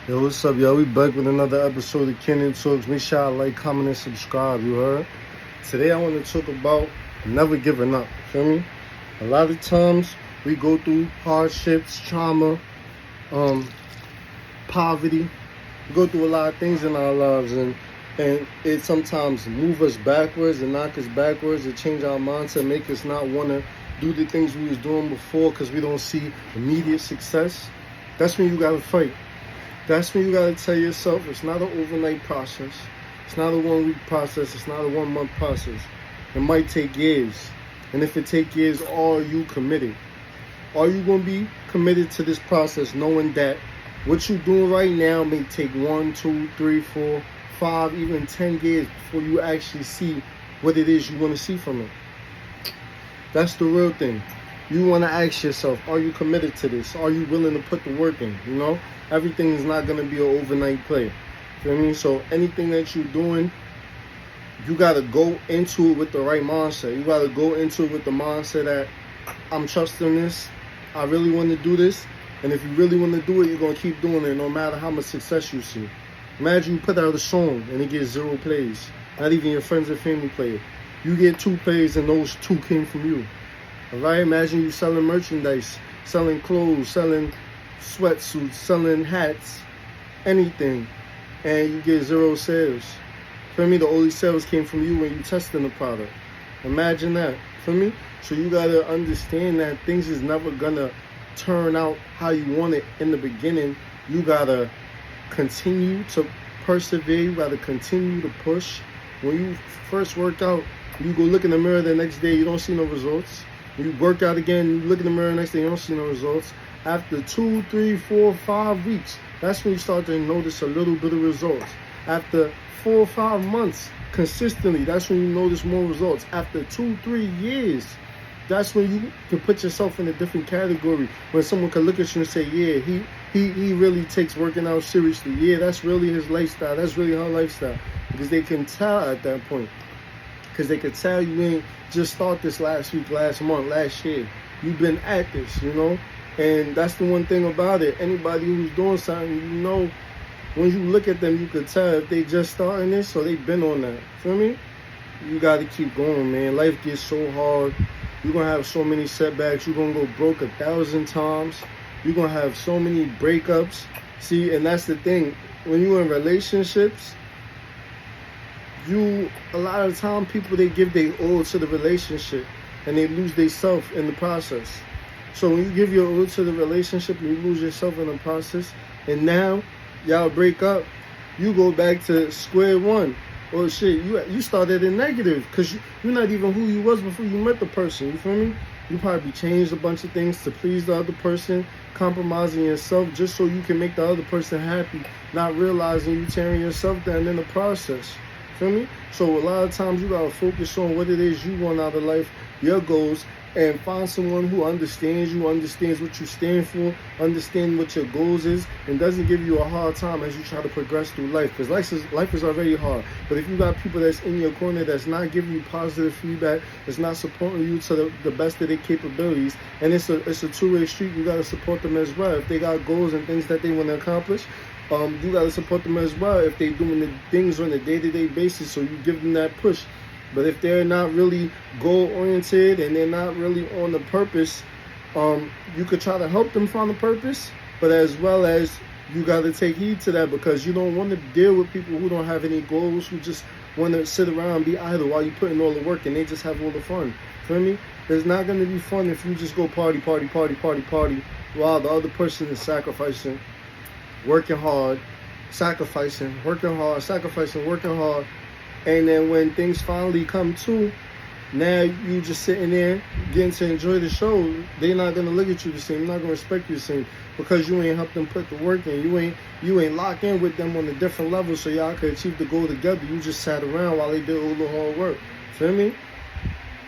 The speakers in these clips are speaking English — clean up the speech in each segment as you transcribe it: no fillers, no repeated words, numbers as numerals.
Yo, what's up, y'all? We back with another episode of Kenan Talks. Make sure y'all like, comment, and subscribe, you heard? Today I want to talk about never giving up, feel me? A lot of times we go through hardships, trauma, poverty. We go through a lot of things in our lives, and it sometimes move us backwards and knock us backwards and change our mindset, make us not want to do the things we was doing before because we don't see immediate success. That's when you got to fight. That's when you got to tell yourself it's not an overnight process. It's not a 1 week process. It's not a 1 month process. It might take years. And if it take years, are you committed? Are you going to be committed to this process knowing that what you're doing right now may take 1, 2, 3, 4, 5, even 10 years before you actually see what it is you want to see from it? That's the real thing. You want to ask yourself, are you committed to this? Are you willing to put the work in? You know, everything is not going to be an overnight play. Feel me? So anything that you're doing, you got to go into it with the right mindset. You got to go into it with the mindset that I'm trusting this. I really want to do this. And if you really want to do it, you're going to keep doing it no matter how much success you see. Imagine you put out a song and it gets 0 plays. Not even your friends and family play it. You get 2 plays and those 2 came from you. Alright, imagine you selling merchandise, selling clothes, selling sweatsuits, selling hats, anything, and you get 0 sales. For me, the only sales came from you when you testing the product. Imagine that. For me, so you gotta understand that things is never gonna turn out how you want it in the beginning. You gotta continue to persevere. You gotta continue to push. When you first work out, you go look in the mirror the next day, you don't see no results. You work out again, you look in the mirror the next day, you don't see no results. After 2, 3, 4, 5 weeks, that's when you start to notice a little bit of results. After 4 or 5 months, consistently, that's when you notice more results. After 2, 3 years, that's when you can put yourself in a different category. When someone can look at you and say, yeah, he really takes working out seriously. Yeah, that's really his lifestyle. That's really her lifestyle. Because they can tell at that point. Because they could tell you ain't just start this last week, last month, last year. You've been at this, you know? And that's the one thing about it. Anybody who's doing something, you know, when you look at them, you could tell if they just starting this or they've been on that. Feel me? You got to keep going, man. Life gets so hard. You're going to have so many setbacks. You're going to go broke 1,000 times. You're going to have so many breakups. See, and that's the thing. When you're in relationships, a lot of time people, they give their all to the relationship and they lose their self in the process. So when you give your all to the relationship and you lose yourself in the process, and now y'all break up, you go back to square one. Or shit, you started in negative because you're not even who you was before you met the person. You feel me? You probably changed a bunch of things to please the other person, compromising yourself just so you can make the other person happy, not realizing you tearing yourself down in the process. Feel me? So a lot of times you gotta focus on what it is you want out of life, your goals, and find someone who understands you, understands what you stand for, understands what your goals is, and doesn't give you a hard time as you try to progress through life. Because life is already hard. But if you got people that's in your corner that's not giving you positive feedback, that's not supporting you to the best of their capabilities, and it's a two-way street, you gotta support them as well. If they got goals and things that they want to accomplish, you got to support them as well if they're doing the things on a day-to-day basis, so you give them that push. But if they're not really goal-oriented and they're not really on the purpose, you could try to help them find the purpose, but as well as you got to take heed to that, because you don't want to deal with people who don't have any goals, who just want to sit around and be idle while you put in all the work and they just have all the fun. Feel me? It's not going to be fun if you just go party while the other person is sacrificing, working hard, sacrificing, working hard, and then when things finally come to, now you just sitting there getting to enjoy the show. They're not gonna look at you the same. They're not gonna respect you the same because you ain't helped them put the work in. You ain't locked in with them on a different level so y'all could achieve the goal together. You just sat around while they did all the hard work. Feel me?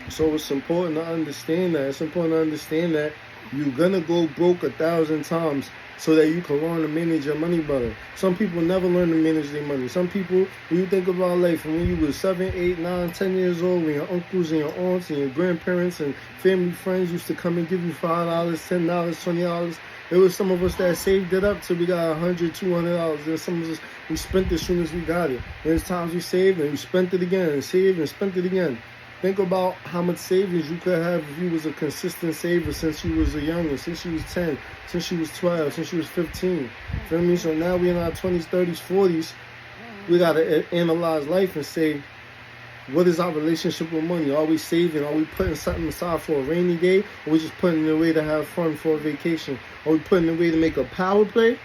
So it's important to understand that. It's important to understand that you're gonna go broke 1,000 times so that you can learn to manage your money better. Some people never learn to manage their money. Some people, when you think about life, from when you were 7, 8, 9, 10 years old, when your uncles and your aunts and your grandparents and family friends used to come and give you $5, $10, $20, There was some of us that saved it up till we got $100, $200. There's some of us, we spent it as soon as we got it. There's times we saved and we spent it again and saved and spent it again. Think about how much savings you could have if you was a consistent saver since you was a youngin, since you was 10, since you was 12, since you was 15. Feel me? So now we in our 20s, 30s, 40s. We got to analyze life and say, what is our relationship with money? Are we saving? Are we putting something aside for a rainy day? Or we just putting it away to have fun for a vacation? Are we putting it away to make a power play?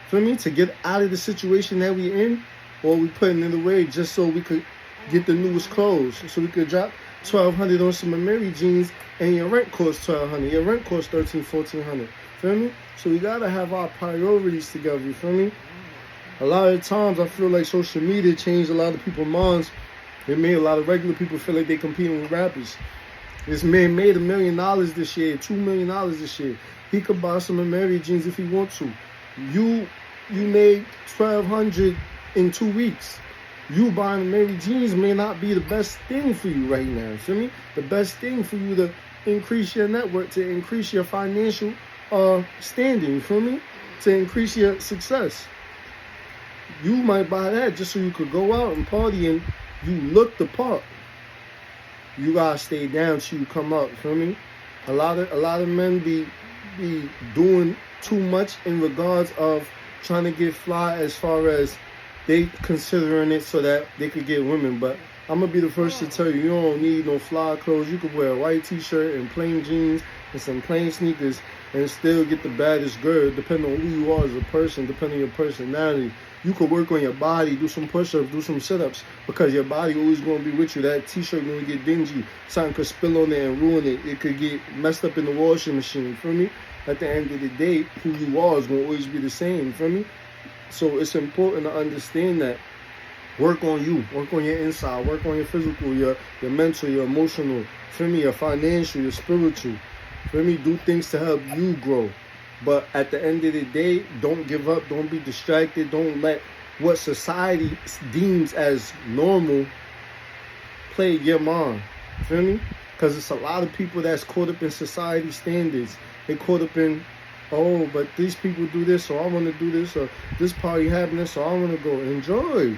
Feel me? To get out of the situation that we in? Or are we putting it away just so we could get the newest clothes? So we could drop $1,200 on some Mary jeans and your rent costs $1,200. Your rent costs $1,300, $1,400. Feel me? So we gotta have our priorities together. You feel me? A lot of times I feel like social media changed a lot of people's minds. It made a lot of regular people feel like they competing with rappers. This man made $1 million this year, $2 million this year. He could buy some Mary jeans if he wants to. You made $1,200 in 2 weeks. You buying Mary jeans may not be the best thing for you right now. Feel me? The best thing for you to increase your network, to increase your financial standing. You feel me? To increase your success. You might buy that just so you could go out and party and you look the part. You gotta stay down till you come up. Feel me? A lot of men be doing too much in regards of trying to get fly as far as they considering it so that they could get women. But I'm gonna be the first to tell you, you don't need no fly clothes. You could wear a white t-shirt and plain jeans and some plain sneakers and still get the baddest girl, depending on who you are as a person, depending on your personality. You could work on your body, do some push-ups, do some sit-ups, because your body always going to be with you. That t-shirt going to get dingy. Something could spill on there and ruin it. It could get messed up in the washing machine. You feel me? At the end of the day, who you are is going to always be the same. You feel me? So it's important to understand that. Work on you. Work on your inside. Work on your physical, your mental, your emotional. Feel me? Your financial, your spiritual. Feel me? Do things to help you grow. But at the end of the day, don't give up. Don't be distracted. Don't let what society deems as normal play your mind. Feel me? Because it's a lot of people that's caught up in society standards. They caught up in, oh, but these people do this, so I want to do this, or this party happening, so I want to go. Enjoy.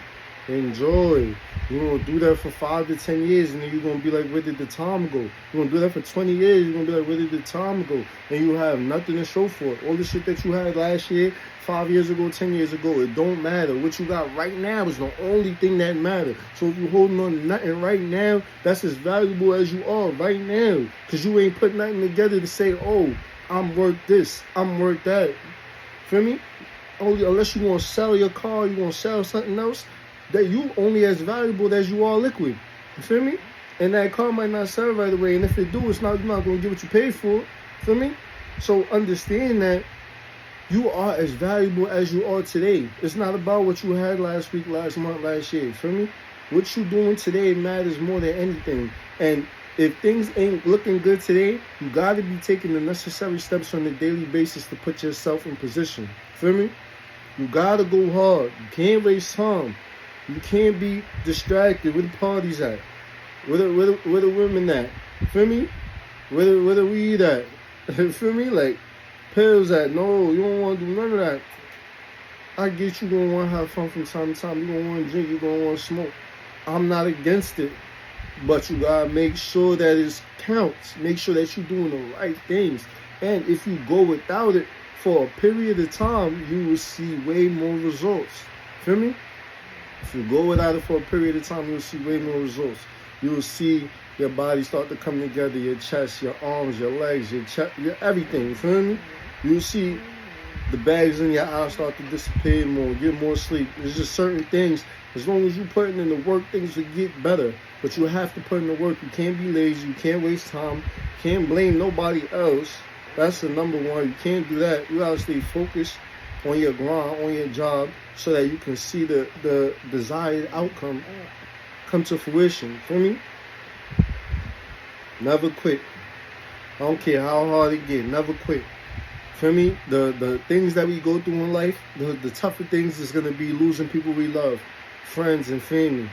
You're going to do that for 5 to 10 years, and then you're going to be like, where did the time go? You're going to do that for 20 years, you're going to be like, where did the time go? And you have nothing to show for it. All the shit that you had last year, 5 years ago, 10 years ago, it don't matter. What you got right now is the only thing that matters. So if you're holding on to nothing right now, that's as valuable as you are right now. Because you ain't put nothing together to say, oh, I'm worth this, I'm worth that. Feel me? Only unless you want to sell your car, you want to sell something else, that you only as valuable as you are liquid. You feel me? And that car might not sell right away. And if it do, you're not going to get what you paid for. Feel me? So understand that you are as valuable as you are today. It's not about what you had last week, last month, last year. Feel me? What you doing today matters more than anything. And if things ain't looking good today, you got to be taking the necessary steps on a daily basis to put yourself in position. Feel me? You got to go hard. You can't waste time. You can't be distracted. Where the parties at? Where the women at? Feel me? Where the weed at? Feel me? Like, pills at? No, you don't want to do none of that. I get you gonna want to have fun from time to time. You gonna want to drink. You gonna want to smoke. I'm not against it. But you gotta make sure that it counts. Make sure that you're doing the right things. And if you go without it for a period of time, you will see way more results. Feel me? If you go without it for a period of time, you'll see way more results. You'll see your body start to come together, your chest, your arms, your legs, your chest, your everything. You feel me? You'll see the bags in your eyes start to disappear more, get more sleep. There's just certain things. As long as you're putting in the work, things will get better. But you have to put in the work. You can't be lazy. You can't waste time. You can't blame nobody else. That's the number one. You can't do that. You gotta stay focused on your grind, on your job, so that you can see the desired outcome come to fruition. Feel me? Never quit. I don't care how hard it get. Never quit. Feel me? The things that we go through in life, the tougher things is gonna be losing people we love, friends and family.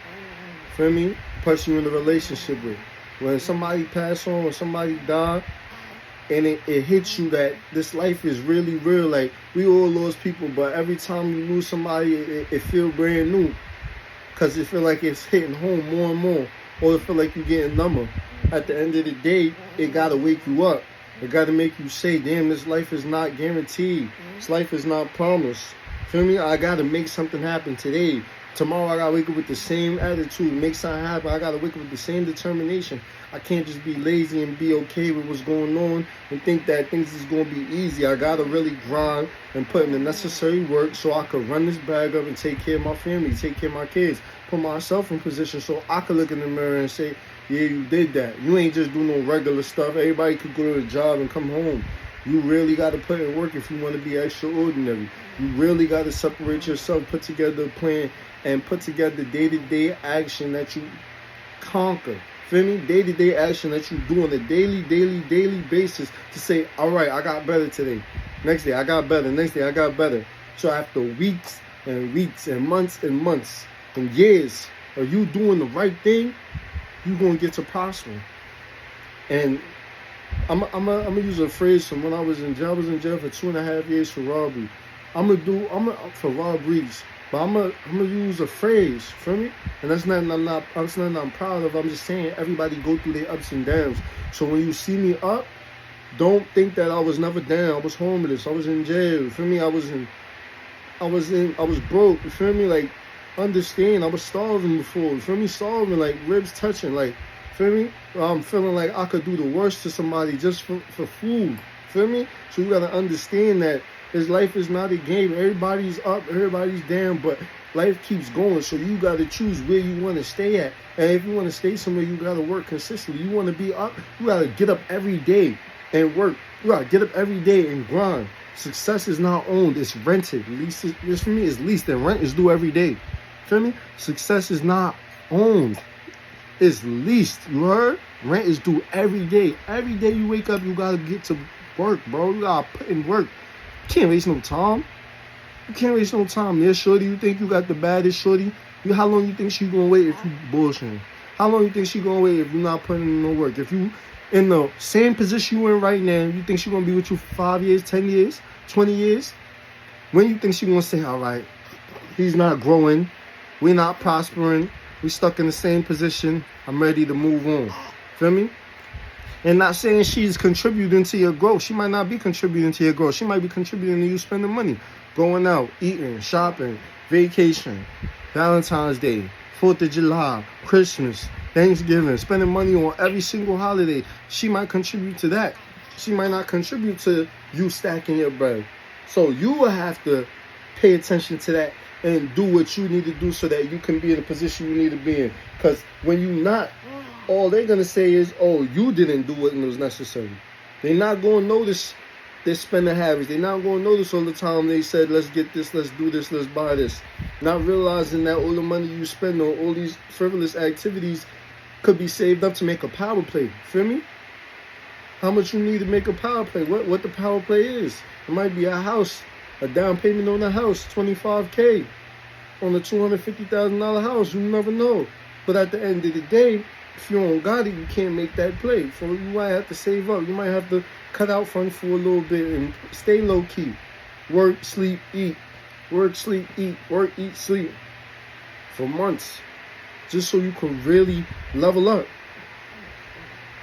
Feel me? Person you're in a relationship with. When somebody pass on, when somebody die, and it hits you that this life is really real. Like, we all lost people, but every time you lose somebody, it feel brand new, because it feel like it's hitting home more and more, or it feel like you're getting number. At the end of the day, it gotta wake you up. It gotta make you say, damn, this life is not guaranteed. This life is not promised. Feel me? I gotta make something happen today. Tomorrow I gotta wake up with the same attitude, make something happen. I gotta wake up with the same determination. I can't just be lazy and be okay with what's going on and think that things is gonna be easy. I gotta really grind and put in the necessary work so I could run this bag up and take care of my family, take care of my kids, put myself in position so I could look in the mirror and say, yeah, you did that. You ain't just do no regular stuff. Everybody could go to a job and come home. You really got to put in work if you want to be extraordinary. You really got to separate yourself, put together a plan, and put together day-to-day action that you conquer. Feel me? Day-to-day action that you do on a daily basis to say, all right, I got better today. Next day, I got better. Next day, I got better. So after weeks and weeks and months and years of you doing the right thing, you're going to get to prosper. And I'm gonna use a phrase from when I was in jail. I was in jail for 2.5 years for robbery. For robberies. But I'm gonna use a phrase, feel me? And that's nothing I'm proud of. I'm just saying everybody go through their ups and downs. So when you see me up, don't think that I was never down. I was homeless. I was in jail. You feel me? I was broke. You feel me? Like, understand, I was starving before. You feel me? Starving, like ribs touching, like, feel me? I'm feeling like I could do the worst to somebody just for food. Feel me? So you gotta understand that this life is not a game. Everybody's up, everybody's down, but life keeps going. So you gotta choose where you want to stay at. And if you want to stay somewhere, you gotta work consistently. You want to be up, you gotta get up every day and work. You gotta get up every day and grind. Success is not owned, it's rented. Lease, this for me is leased, and rent is due every day. Feel me? Success is not owned, it's leased. You heard? Rent is due every day. Every day you wake up, you gotta get to work, bro. You gotta put in work. You can't waste no time. You can't waste no time. Yeah, shorty, you think you got the baddest shorty? How long you think she gonna wait if you bullshitting? How long you think she gonna wait if you're not putting in no work? If you in the same position you in right now, you think she gonna be with you for 5 years, 10 years, 20 years? When you think she gonna say, all right, he's not growing, we're not prospering, we stuck in the same position, I'm ready to move on. Feel me? And not saying she's contributing to your growth. She might not be contributing to your growth. She might be contributing to you spending money, going out, eating, shopping, vacation, Valentine's Day, 4th of July, Christmas, Thanksgiving, spending money on every single holiday. She might contribute to that. She might not contribute to you stacking your bread. So you will have to pay attention to that and do what you need to do so that you can be in the position you need to be in. Because when you're not, all they're going to say is, oh, you didn't do what was necessary. They're not going to notice their spending habits. They're not going to notice all the time they said, let's get this, let's do this, let's buy this. Not realizing that all the money you spend on all these frivolous activities could be saved up to make a power play. Feel me? How much you need to make a power play. What the power play is. It might be a house, a down payment on a house, $25K on a $250,000 house. You never know. But at the end of the day, if you don't got it, you can't make that play. So you might have to save up. You might have to cut out funds for a little bit and stay low key. Work, sleep, eat. Work, sleep, eat. Work, eat, sleep. For months. Just so you can really level up.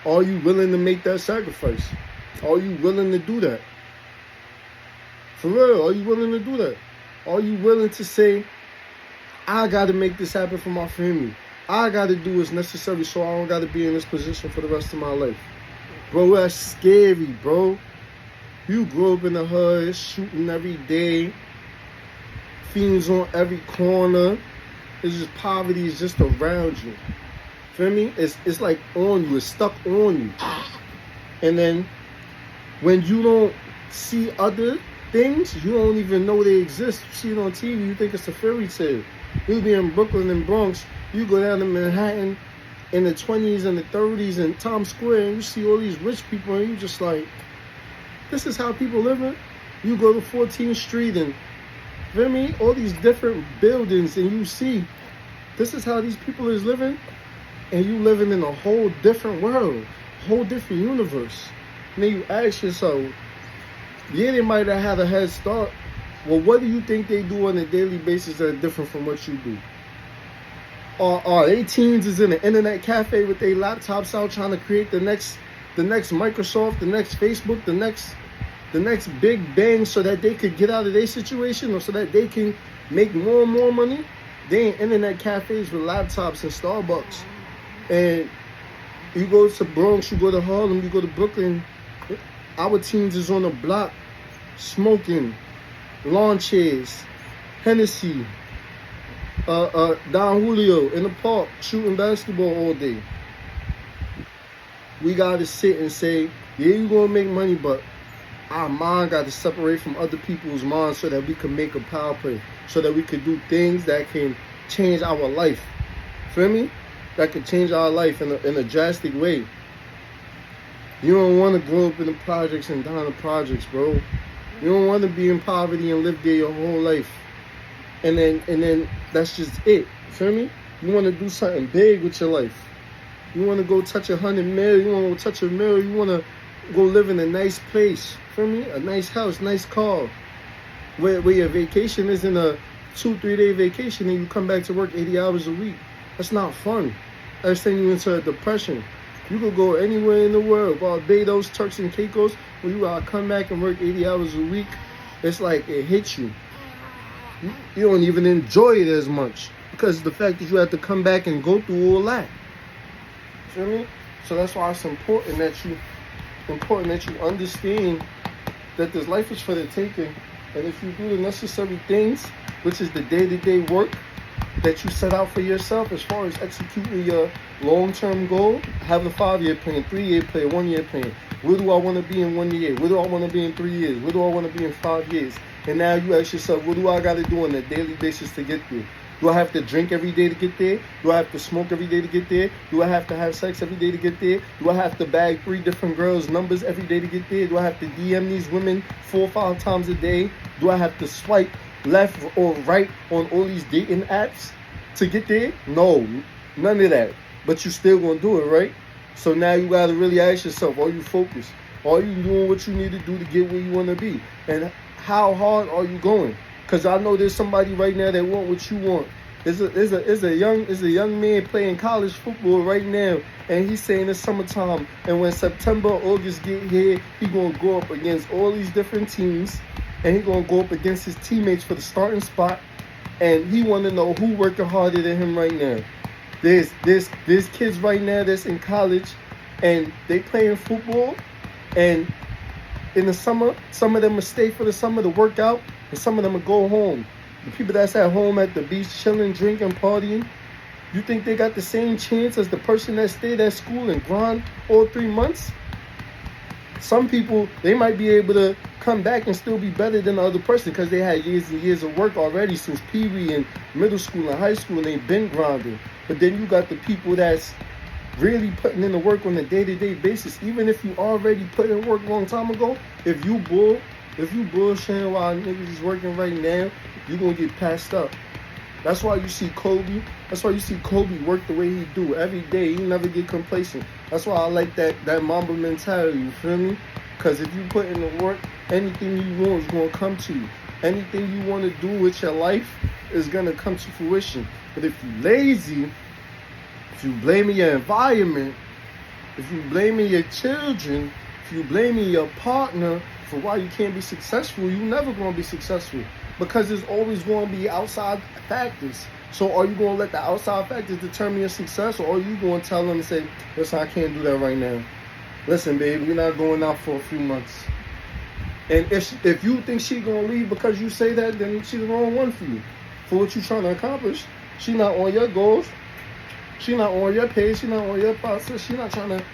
Are you willing to make that sacrifice? Are you willing to do that? For real, are you willing to do that? Are you willing to say, I got to make this happen for my family. I got to do what's necessary so I don't got to be in this position for the rest of my life. Bro, that's scary, bro. You grew up in the hood, shooting every day. Fiends on every corner. It's just poverty is just around you. Feel me? It's like on you. It's stuck on you. And then when you don't see other things, you don't even know they exist. You see it on TV, you think it's a fairy tale. You be in Brooklyn and Bronx, you go down to Manhattan in the 20s and the 30s in Times Square, and you see all these rich people, and you just like, this is how people living? You go to 14th Street and, feel me, all these different buildings, and you see, this is how these people is living, and you living in a whole different world, whole different universe. And then you ask yourself, yeah, they might have had a head start. Well, what do you think they do on a daily basis that's different from what you do? Are they teens is in an internet cafe with their laptops out trying to create the next Microsoft, the next Facebook, the next big bang so that they could get out of their situation or so that they can make more and more money? They in internet cafes with laptops and Starbucks. And you go to Bronx, you go to Harlem, you go to Brooklyn, our teens is on the block smoking, lawn chairs, Hennessy, Don Julio in the park shooting basketball all day. We got to sit and say, yeah, you're going to make money, but our mind got to separate from other people's minds so that we can make a power play, so that we could do things that can change our life. Feel me? That could change our life in a drastic way. You don't want to grow up in the projects and down the projects, bro. You don't want to be in poverty and live there your whole life. And then that's just it. Feel me? You want to do something big with your life. You want to go touch 100 mil. You want to go touch a mil. You want to go live in a nice place. Feel me? A nice house, nice car. Where your vacation isn't a 2-3 day vacation and you come back to work 80 hours a week. That's not fun. That's sending you into a depression. You could go anywhere in the world, Barbados, Turks and Caicos, where you gotta come back and work 80 hours a week. It's like it hits you. You don't even enjoy it as much because the fact that you have to come back and go through all that. Feel me? So that's why it's important that you understand that this life is for the taking, and if you do the necessary things, which is the day-to-day work that you set out for yourself as far as executing your long-term goal, have a 5-year plan, 3-year plan, 1-year plan. Where do I want to be in 1 year? Where do I want to be in 3 years? Where do I want to be in 5 years? And now you ask yourself, what do I got to do on a daily basis to get there? Do I have to drink every day to get there? Do I have to smoke every day to get there? Do I have to have sex every day to get there? Do I have to bag 3 different girls' numbers every day to get there? Do I have to DM these women 4 or 5 times a day? Do I have to swipe left or right on all these dating apps to get there? No, none of that. But you still gonna do it, right? So now you gotta really ask yourself, are you focused? Are you doing what you need to do to get where you wanna be? And how hard are you going? Because I know there's somebody right now that want what you want. There's a young man playing college football right now, and he's saying it's summertime, and when September, August get here, he gonna go up against all these different teams, and he gonna go up against his teammates for the starting spot, and he wanna know who working harder than him right now. There's kids right now that's in college, and they playing football, and in the summer, some of them will stay for the summer to work out, and some of them will go home. The people that's at home at the beach chilling, drinking, partying, you think they got the same chance as the person that stayed at school and grind all 3 months? Some people, they might be able to come back and still be better than the other person because they had years and years of work already since Pee-wee and middle school and high school, and they've been grinding. But then you got the people that's really putting in the work on a day-to-day basis. Even if you already put in work a long time ago, if you bullshitting while niggas is working right now, you're gonna get passed up. That's why you see Kobe. That's why you see Kobe work the way he do every day. He never get complacent. That's why I like that Mamba mentality. You feel me? Because if you put in the work, anything you want is gonna come to you. Anything you want to do with your life is gonna come to fruition. But if you lazy, if you blaming your environment, if you blaming your children, if you blaming your partner for why you can't be successful, you never gonna be successful. Because there's always going to be outside factors. So are you going to let the outside factors determine your success, or are you going to tell them and say, listen, I can't do that right now. Listen, babe, we're not going out for a few months. And if you think she's going to leave because you say that, then she's the wrong one for you. For what you're trying to accomplish. She's not on your goals. She's not on your page. She's not on your process. She's not trying to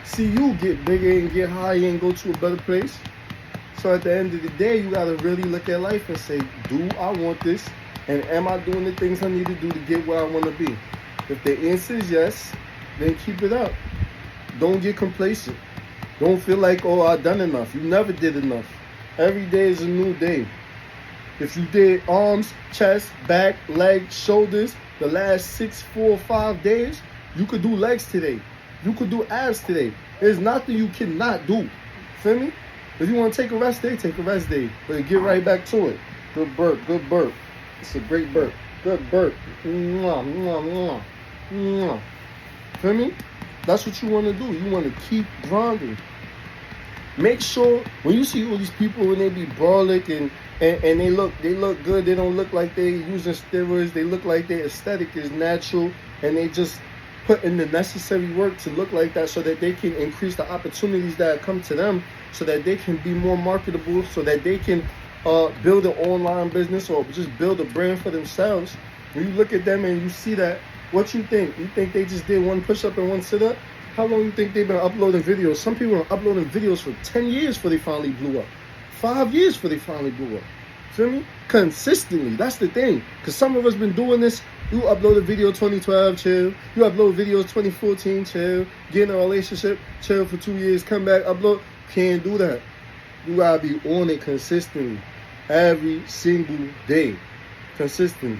see you get bigger and get higher and go to a better place. So at the end of the day, you got to really look at life and say, do I want this? And am I doing the things I need to do to get where I want to be? If the answer is yes, then keep it up. Don't get complacent. Don't feel like, oh, I've done enough. You never did enough. Every day is a new day. If you did arms, chest, back, legs, shoulders, the last 6, 4, 5 days, you could do legs today. You could do abs today. There's nothing you cannot do. Feel me? If you want to take a rest day, take a rest day. But get right back to it. Good burp, good burp. It's a great burp. Good burp. Mwah, mwah, mwah, mwah. Feel me? That's what you want to do. You want to keep grinding. Make sure when you see all these people when they be brolic and they look good, they don't look like they using steroids, they look like their aesthetic is natural, and they just put in the necessary work to look like that so that they can increase the opportunities that come to them, so that they can be more marketable, so that they can build an online business or just build a brand for themselves. When you look at them and you see that, what you think? You think they just did one push-up and one sit-up? How long you think they've been uploading videos? Some people are uploading videos for 10 years before they finally blew up. 5 years before they finally blew up. Feel me? Consistently. That's the thing. Because some of us been doing this. You upload a video 2012, chill. You upload videos 2014, chill. Get in a relationship, chill for 2 years, come back, upload. Can't do that. You gotta be on it consistently. Every single day. Consistently.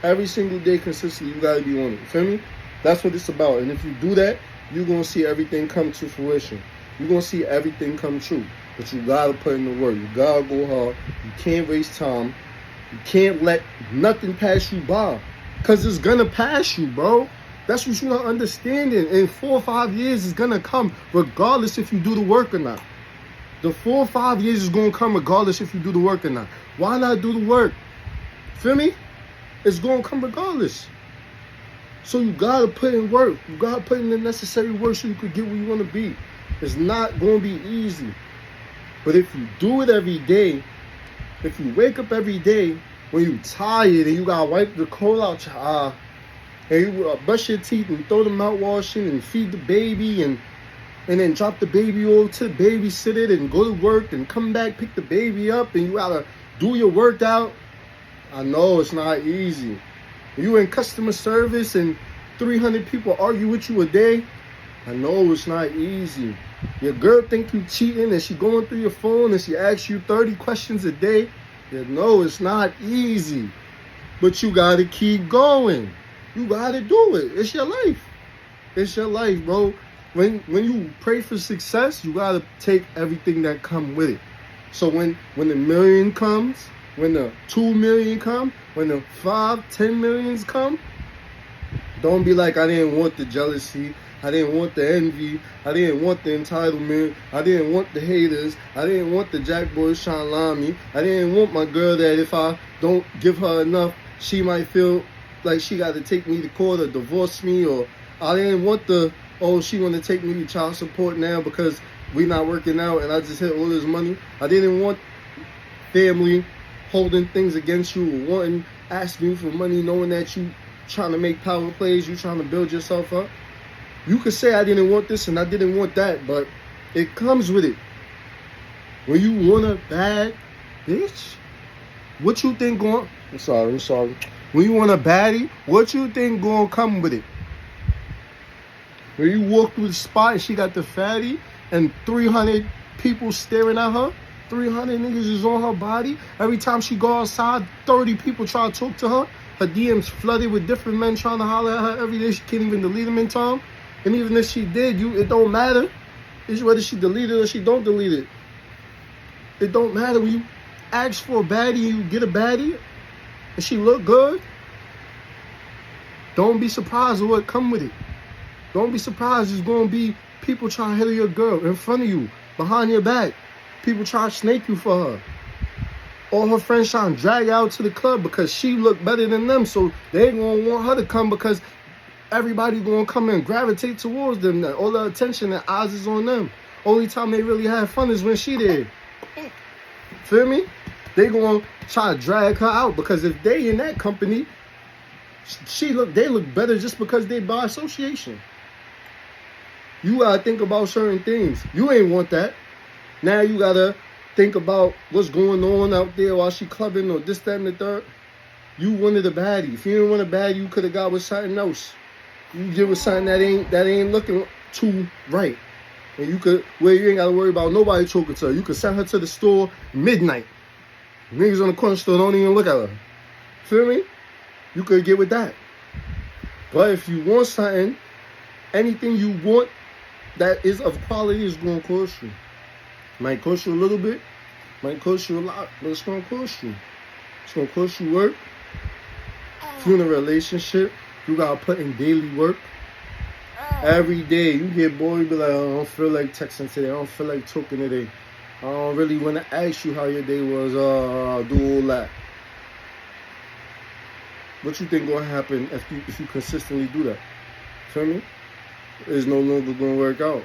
Every single day consistently, you gotta be on it. Feel me? That's what it's about. And if you do that, you're going to see everything come to fruition. You're going to see everything come true. But you got to put in the work. You got to go hard. You can't waste time. You can't let nothing pass you by. Because it's going to pass you, bro. That's what you're not understanding. In 4 or 5 years, it's going to come regardless if you do the work or not. The 4 or 5 years is going to come regardless if you do the work or not. Why not do the work? Feel me? It's going to come regardless. So you gotta put in work. You gotta put in the necessary work so you could get where you want to be. It's not gonna be easy. But if you do it every day, if you wake up every day when you tired and you gotta wipe the coal out your eye, and you brush your teeth and throw the mouthwashing and feed the baby and then drop the baby over to the babysitter and go to work and come back, pick the baby up, and you gotta do your workout. I know it's not easy. You in customer service and 300 people argue with you a day. I know it's not easy. Your girl think you cheating and she going through your phone and she asks you 30 questions a day. You know it's not easy. But you gotta keep going. You gotta do it. It's your life. It's your life, bro. When you pray for success, you gotta take everything that come with it. So when the million comes, when the 2 million come, when the 5, 10 millions come, don't be like, I didn't want the jealousy, I didn't want the envy, I didn't want the entitlement, I didn't want the haters, I didn't want the jack boys trying to lie me, I didn't want my girl that if I don't give her enough, she might feel like she got to take me to court or divorce me, or I didn't want she want to take me to child support now because we not working out and I just hit all this money. I didn't want family holding things against you or wanting, asking you for money, knowing that you trying to make power plays, you trying to build yourself up. You could say I didn't want this and I didn't want that, but it comes with it. When you want a bad bitch, what you think going? I'm sorry. When you want a baddie, what you think going to come with it? When you walk through the spot and she got the fatty and 300 people staring at her, 300 niggas is on her body. Every time she go outside, 30 people try to talk to her. Her DMs flooded with different men trying to holler at her every day. She can't even delete them in time. And even if she did, it don't matter. It's whether she delete it or she don't delete it. It don't matter. When you ask for a baddie, you get a baddie, and she look good, don't be surprised at what come with it. Don't be surprised there's going to be people trying to hit your girl in front of you, behind your back. People try to snake you for her. All her friends trying to drag her out to the club because she look better than them. So they going to want her to come because everybody going to come and gravitate towards them. All the attention and eyes is on them. Only time they really have fun is when she there. Feel me? They going to try to drag her out because if they in that company, they look better just because they by association. You got to think about certain things. You ain't want that. Now you gotta think about what's going on out there while she clubbing or this, that, and the third. You wanted a baddie. If you didn't want a baddie, you could have got with something else. You get with something that ain't looking too right. And you ain't gotta worry about nobody talking to her. You could send her to the store midnight. Niggas on the corner store don't even look at her. Feel me? You could get with that. But if you want something, anything you want, that is of quality is going to cost you. Might cost you a little bit, might cost you a lot, but it's going to cost you. It's going to cost you work. If you're in a relationship, you got to put in daily work. Every day, you get bored, you be like, oh, I don't feel like texting today. I don't feel like talking today. I don't really want to ask you how your day was. I'll do all that. What you think going to happen if you consistently do that? Feel me? It's no longer going to work out.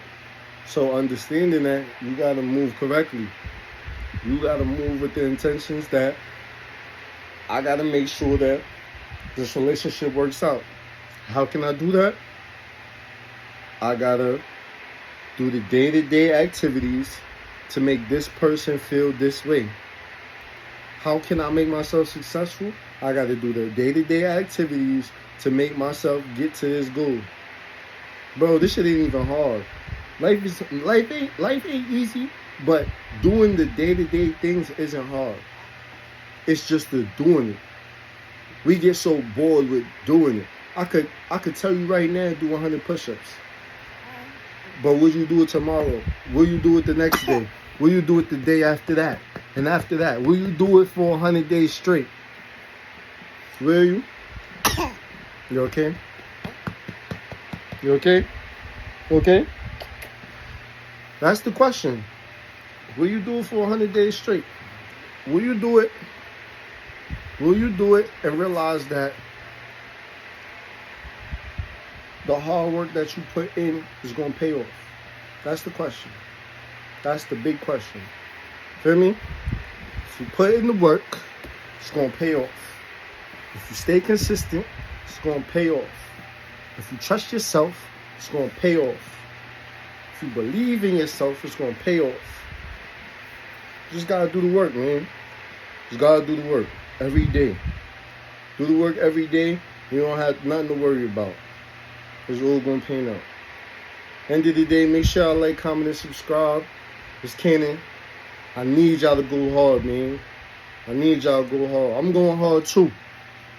So understanding that, you got to move correctly. You got to move with the intentions that I got to make sure that this relationship works out. How can I do that? I got to do the day-to-day activities to make this person feel this way. How can I make myself successful? I got to do the day-to-day activities to make myself get to this goal. Bro, this shit ain't even hard. Life ain't easy, but doing the day-to-day things isn't hard. It's just the doing it. We get so bored with doing it. I could tell you right now, do 100 push-ups. But will you do it tomorrow? Will you do it the next day? Will you do it the day after that? And after that, will you do it for 100 days straight? Will you? You okay? You okay? Okay? That's the question. Will you do it for 100 days straight? Will you do it? Will you do it and realize that the hard work that you put in is going to pay off? That's the question. That's the big question. Feel me? If you put in the work, it's going to pay off. If you stay consistent, it's going to pay off. If you trust yourself, it's going to pay off. If you believe in yourself, it's going to pay off. You just got to do the work, man. Just got to do the work every day. Do the work every day. You don't have nothing to worry about. It's all going to pay out. End of the day, make sure y'all like, comment, and subscribe. It's Cannon. I need y'all to go hard, man. I need y'all to go hard. I'm going hard, too.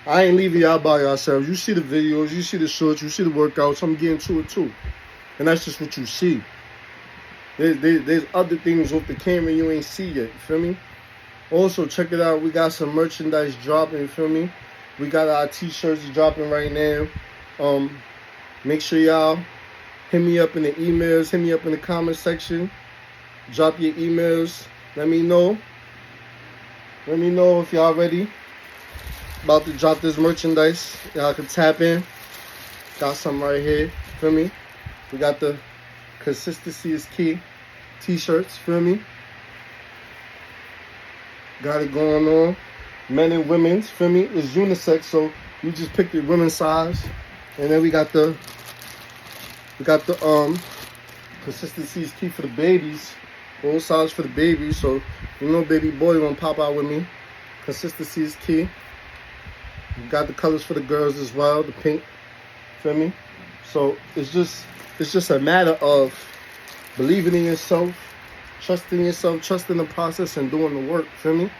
I ain't leaving y'all by yourselves. You see the videos, you see the shorts, you see the workouts. I'm getting to it, too. And that's just what you see. There's other things off the camera you ain't see yet. You feel me? Also, check it out. We got some merchandise dropping. You feel me? We got our t-shirts dropping right now. Make sure y'all hit me up in the emails. Hit me up in the comment section. Drop your emails. Let me know. Let me know if y'all ready. About to drop this merchandise. Y'all can tap in. Got something right here. Feel me? We got the Consistency is Key t-shirts. Feel me? Got it going on. Men and women's. Feel me? It's unisex, so you just pick your women's size. And then we got the Consistency is Key for the babies. All size for the babies. So you know baby boy gonna pop out with me. Consistency is Key. We got the colors for the girls as well, the pink. Feel me? So it's just a matter of believing in yourself, trusting the process, and doing the work. Feel me?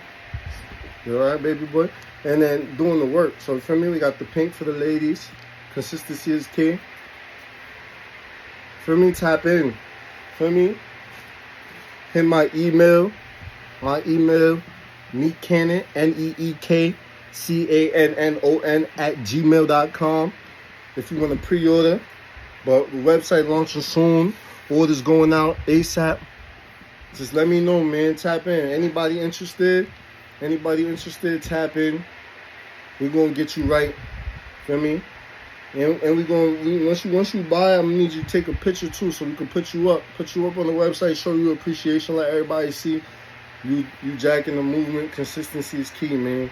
You alright, baby boy? And then doing the work. So feel me? We got the pink for the ladies. Consistency is Key. Feel me? Tap in. Feel me? Hit my email. Neekcannon, NEEKCANNON @gmail.com. If you want to pre-order. But the website launching soon. Orders going out ASAP. Just let me know, man. Tap in. Anybody interested, tap in. We're going to get you right. Feel me? And once you buy, I'm going to need you to take a picture too so we can put you up on the website, show you appreciation, let everybody see you jacking the movement. Consistency is key, man.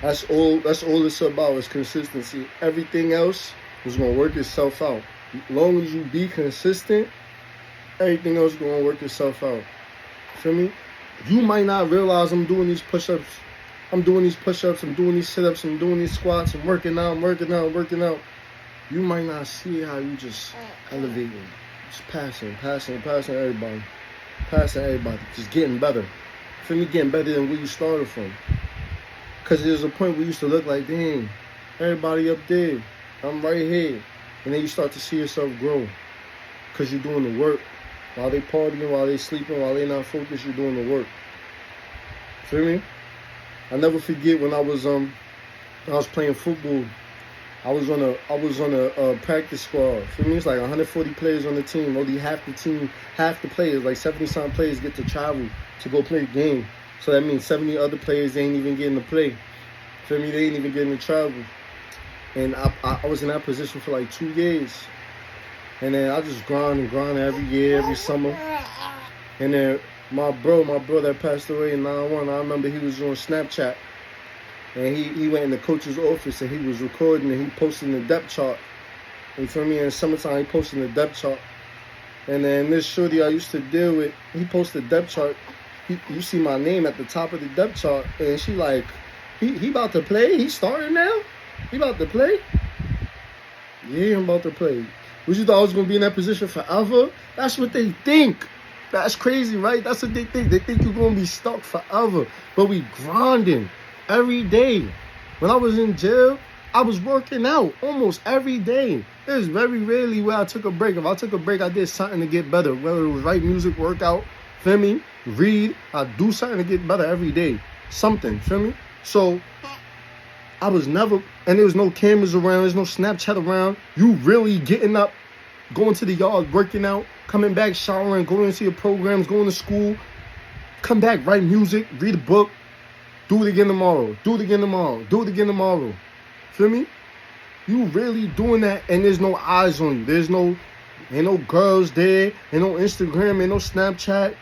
That's all it's about is consistency. Everything else is going to work itself out. As long as you be consistent, everything else is going to work itself out. Feel me? You might not realize I'm doing these push-ups. I'm doing these sit-ups, I'm doing these squats, I'm working out. You might not see how you just elevating. Just passing everybody. Just getting better. Feel me? Getting better than where you started from. Because there's a point where you used to look like, dang, everybody up there. I'm right here. And then you start to see yourself grow. because you're doing the work. While they partying, while they sleeping, while they not focused, you're doing the work. Feel me? I never forget when I was playing football. I was on a practice squad. For me, it's like 140 players on the team. Only half the players, like 70-some players, get to travel to go play a game. So that means 70 other players, they ain't even getting to play. For me, they ain't even getting to travel. And I was in that position for like 2 years. And then I just grind every year, every summer. And then my bro that passed away in 9/1, I remember he was on Snapchat. And he went in the coach's office and he was recording and he posted the depth chart. And for me, in the summertime, he posted the depth chart. And then this shorty I used to deal with, he posted the depth chart. You see my name at the top of the depth chart. And she like, he about to play? He started now? He about to play? Yeah, I'm about to play. What you thought I was going to be in that position forever? That's what they think. That's crazy, right? That's what they think. They think you're going to be stuck forever. But we grinding every day. When I was in jail, I was working out almost every day. There's very rarely where I took a break. If I took a break, I did something to get better. Whether it was write music, workout, feel me? Read. I do something to get better every day. Something, feel me? So I was never, and there was no cameras around, there's no Snapchat around. You really getting up, going to the yard, working out, coming back, showering, going to your programs, going to school, come back, write music, read a book, do it again tomorrow, do it again tomorrow, do it again tomorrow. Feel me? You really doing that, and there's no eyes on you. Ain't no girls there, ain't no Instagram, ain't no Snapchat.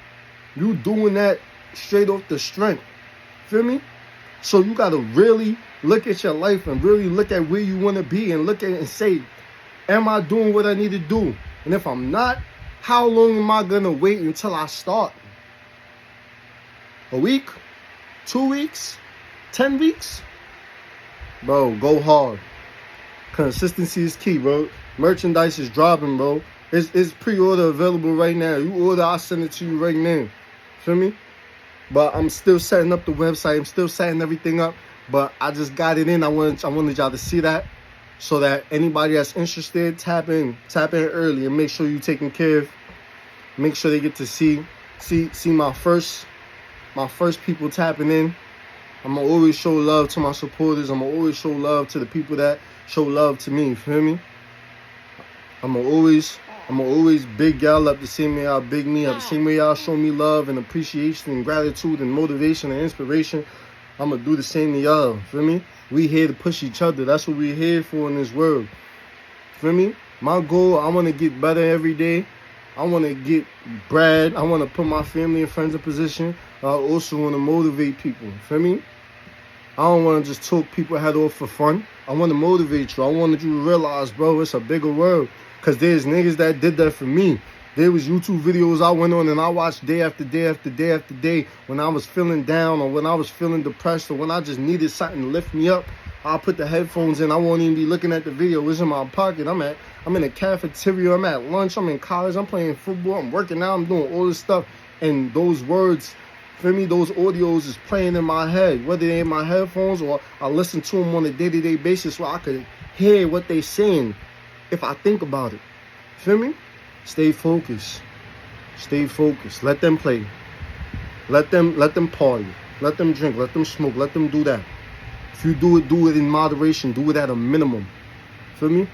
You doing that straight off the strength. Feel me? So you gotta really look at your life and really look at where you want to be and look at it and say, am I doing what I need to do? And if I'm not, how long am I going to wait until I start? A week? 2 weeks? 10 weeks? Bro, go hard. Consistency is key, bro. Merchandise is dropping, bro. It's pre-order available right now. You order, I'll send it to you right now. Feel me? But I'm still setting up the website. I'm still setting everything up. But I just got it in. I wanted y'all to see that, so that anybody that's interested, tap in early and make sure you're taken care of. Make sure they get to see my first people tapping in. I'm gonna always show love to my supporters. I'm gonna always show love to the people that show love to me. You feel me? I'm gonna always big y'all up the same way y'all big me up. The same way y'all show me love and appreciation and gratitude and motivation and inspiration. I'm going to do the same to y'all, feel me? We here to push each other. That's what we're here for in this world, feel me? My goal, I want to get better every day. I want to get bread. I want to put my family and friends in position. I also want to motivate people, feel me? I don't want to just talk people head off for fun. I want to motivate you. I wanted you to realize, bro, it's a bigger world. Because there's niggas that did that for me. There was YouTube videos I went on and I watched day after day after day after day when I was feeling down or when I was feeling depressed or when I just needed something to lift me up. I'll put the headphones in. I won't even be looking at the video. It's in my pocket. I'm in a cafeteria. I'm at lunch. I'm in college. I'm playing football. I'm working out. I'm doing all this stuff. And those words, for me, those audios is playing in my head, whether they're in my headphones or I listen to them on a day-to-day basis so I could hear what they're saying if I think about it. Feel me? Stay focused. Stay focused. Let them play. Let them party. Let them drink. Let them smoke. Let them do that. If you do it in moderation. Do it at a minimum. Feel me?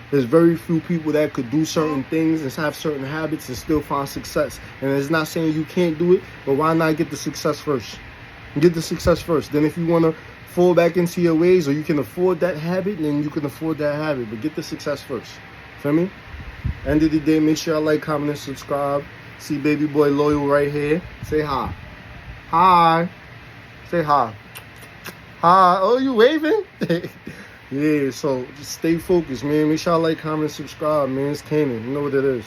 There's very few people that could do certain things and have certain habits and still find success. And it's not saying you can't do it, but why not get the success first? Get the success first. Then if you want to fall back into your ways or you can afford that habit, then you can afford that habit. But get the success first. Feel me? End of the day, make sure y'all like, comment, and subscribe. See Baby Boy Loyal right here. Say hi. Hi. Say hi. Hi. Oh, you waving? Yeah, so just stay focused, man. Make sure y'all like, comment, and subscribe, man. It's Kanan. You know what it is.